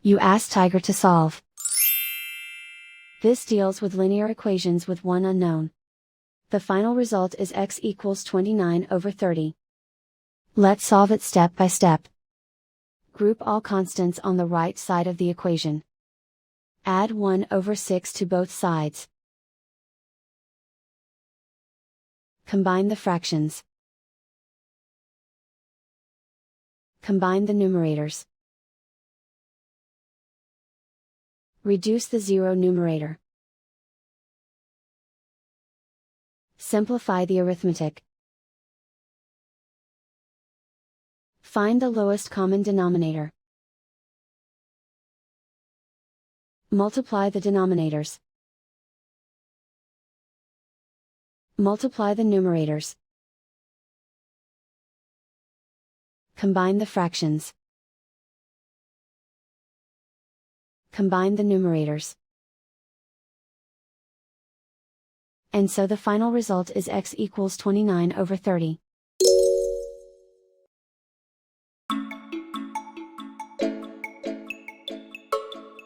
You ask Tiger to solve. This deals with linear equations with one unknown. The final result is x equals 29/30. Let's solve it step by step. Group all constants on the right side of the equation. Add 1/6 to both sides. Combine the fractions. Combine the numerators. Reduce the zero numerator. Simplify the arithmetic. Find the lowest common denominator. Multiply the denominators. Multiply the numerators. Combine the fractions. Combine the numerators. And so the final result is x equals 29/30.